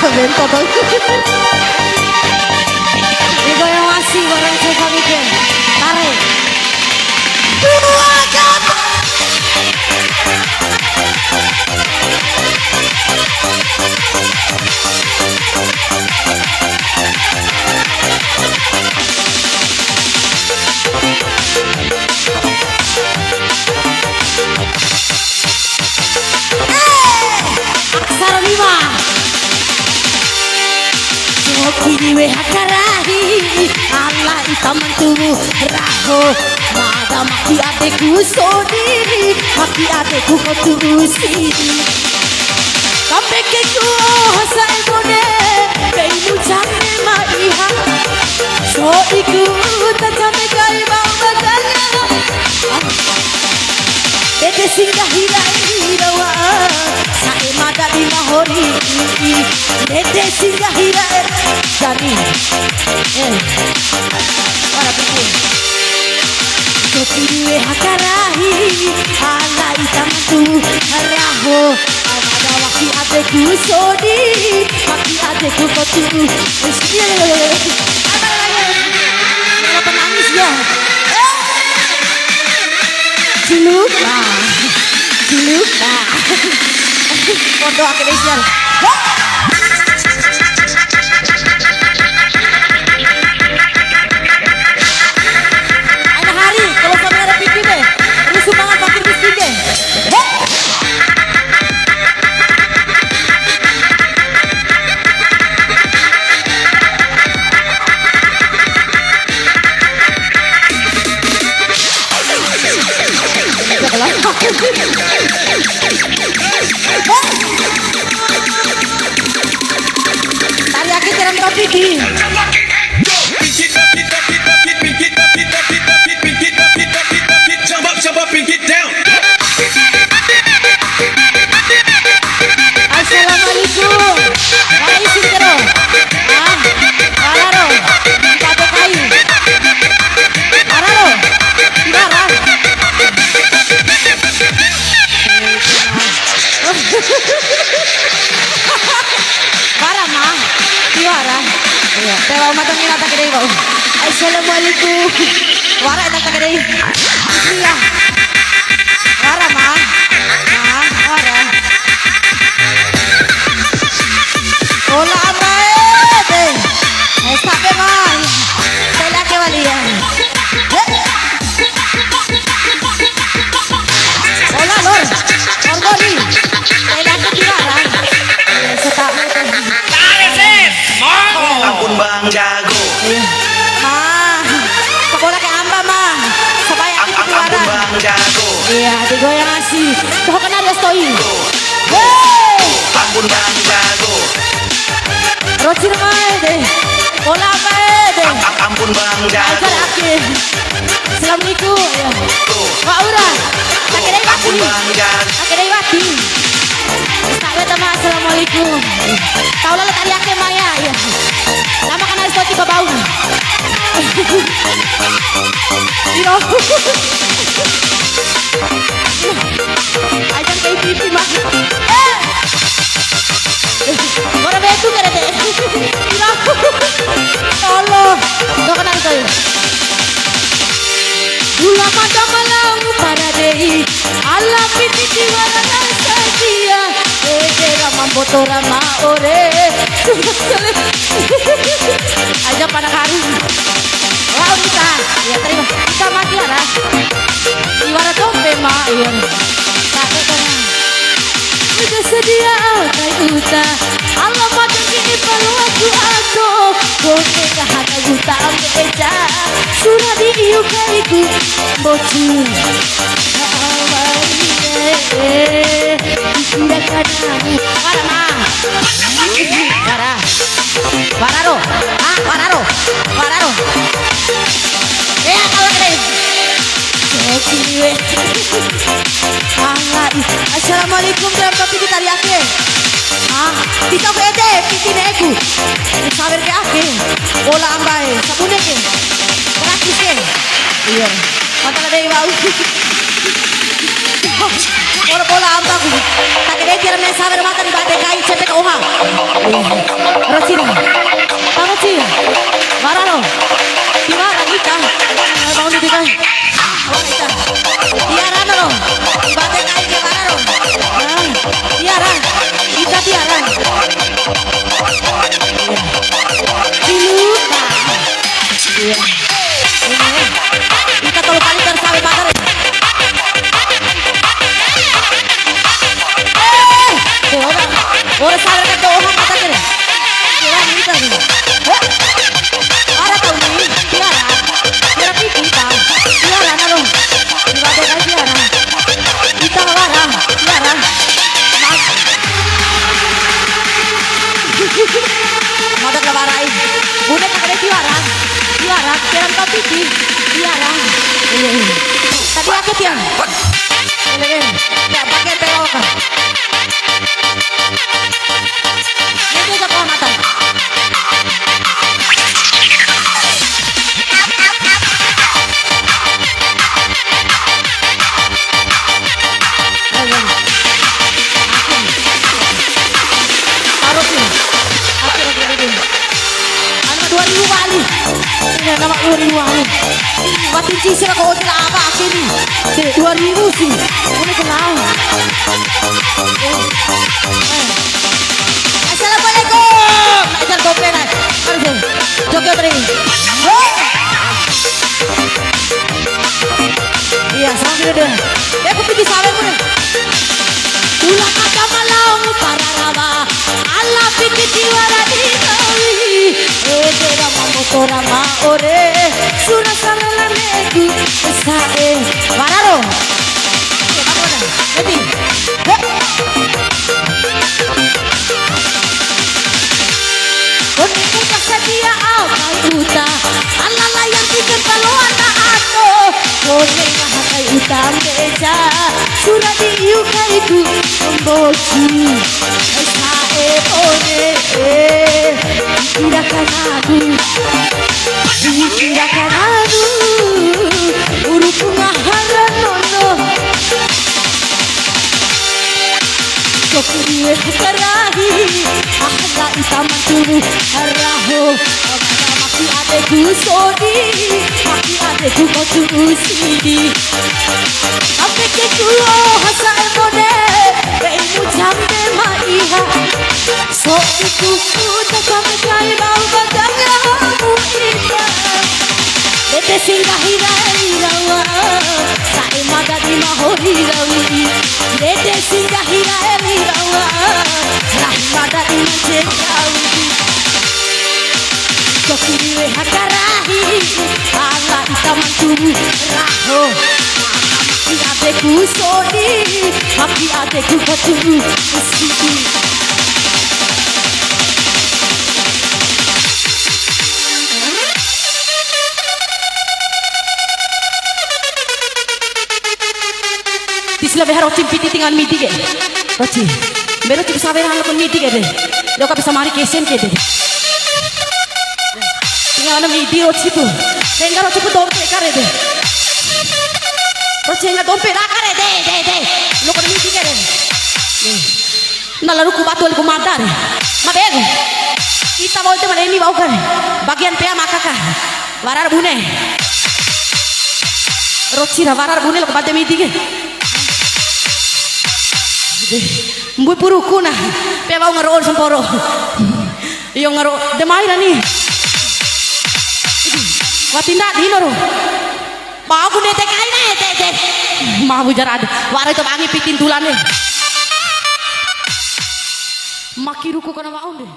Bento dong. Digoyang masih bareng Seva Weekend. Tarik. Dua jam. Aksara 5 Kini we hakarahi Allah itaman tubuh raho Mada maki adekku sodiri Maki adekku kau turusi Sampai ke ku hasa egone Beimu jane maiha So ikut tajame kai bau badanya Dede singgah hirai rawa Sae mada di mahori Dede singgah hirai Jani Para pikir Jokiriwe hakarahi Ala itamantu raho Amada waki adekku sodi Waki adekku kotu Kenapa nangis ya Ciluka Ciluka Pondok akhirnya Tari aki tiram topi di Jump up and get down. Assalamualaikum. Hai sintero. Araro. Pakai kayu. Araro. Marah. Parah mah. Tiara. Iya, tewa matang ina tak kira bau. Assalamualaikum. Wara ina tak kira. Iya. Wara mah. Wara. Hola amae. Esta pe mal. Pela ke walia. Hola lor. Orgoli. Pela ke tiara. Setak. Ampun Bang Jago. Sekolah ke amba mah. Supaya aku Ampun keluaran. Bang Jago. Iya, digoyang ngasih. Kau kenal dia stoi. Ampun Bang Jago. Rocir mae deh. Bola mae deh. Ampun Bang Jago. Ajar akhir. Assalamualaikum. Ya. Pak Ura. Tak kira Ampun ibati. Bang Jago. Tak kira ibati. Tak kira teman. Assalamualaikum. Tahu lalu tadi akhir Maya. Ya. Lama kan harus tiba bau. Iyo. Ajar kayak pipi mah. Mora betu kere deh. Iyo. Tolong. Kau kenal saya. Gula pada malam para dei. Allah piti jiwara saja. Ega mamboto rama ore. Aja pada hari. Wah kita, ya terima. Kita mati lah. Iwara dombe mah ya. Tak kena. Udah sedia kai uta. Allah makan kini perlu aku. Kote kahata guta ambeja. Surah di iu kaiku bocil. Kira kadang. Para mah. Para. Pararo. Pararo. Pararo. Kalau keren. Assalamualaikum dalam kopi kita lihatnya. Kita bede, pitin aku. Sabar ke aku. Bola ambai, sabun ke. Praktis ke. Iya. Mata ada yang bau. Bola amba ku. Tak kira kira me sabar makan bate kai cepet oha. Roci. Roci. Marano. Tiara kita. Bangun di kai. Kita. Tiara no. Bate kai ke marano. Tiara. Kita tiara. Dilupa. Kita kalau kali tersawe bakar. Orang salah kata orang kata kira. Orang ini tadi. Ada tahu ni? Tiara. Tiara pipi tahu. Tiara nalo. Ibadah kali tiara. Kita marah. Tiara. Madak lebarai. Bunda tak ada tiara. Tiara. Tiara kau pipi. Tiara. Tadi aku tiara. Ya pakai perokan. Ini juga kehormatan. Taruh sini. Anak 2000 kali. Ini nama 2000 kali. Batin cincin aku tidak apa akhirnya. 2000 sih. Ini kenal. Assalamualaikum. Ajar dompet nak. Harus. Joget tadi. Iya, sambil dia. Aku pergi sawe pun. Ulah kata malam para rawa. Allah pikir tiwara di tawi. Tera motora ma ore. Sura sarala neku sae. Wararo. Lebih. Dia akai uta alala yang bikin kalau anak aku kone ngakai utam beja sudah diukai ku memboci sae one dikirakan aku uruku ngaharan nono Sokuriye karahi ahla itaman turu haraho maki adeku sodi maki adeku kotu sidi apeke kuo hasa emone beimu jamde maiha soiku kuda kame kai bau badanya hamu ita Dete singgahira irawa sae magadi mahori rawi Dete singgahira irawa sae magadi mahori Sokiriwe hakarahi ala itaman turu raho maki adeku sodi maki adeku kotu sidi Sila behar ocim piti tingan midi ke, ocim. Bero cip sabar hal pun midi ke deh. Lo kau bisa mari kesen ke deh. Tinggal mana midi ocim tu. Tengah ocim pun dompet kare deh. Ocim nggak dompet kare deh. Lo kau midi ke deh. Nah lalu ku batu ku madar. Mabeg. Kita bawa teman ini bawa kan. Bagian pea makaka. Warar bune. Rocira warar bune lo kau batu midi ke. Mbui puruku nah, pebau ngerol semporo. Iyo ngero, demai nih. Watinda di noro. Mau aku nete kai nete. Mau bujar ada. Warai itu bangi pitin tulan deh. Makiruku kena mau deh.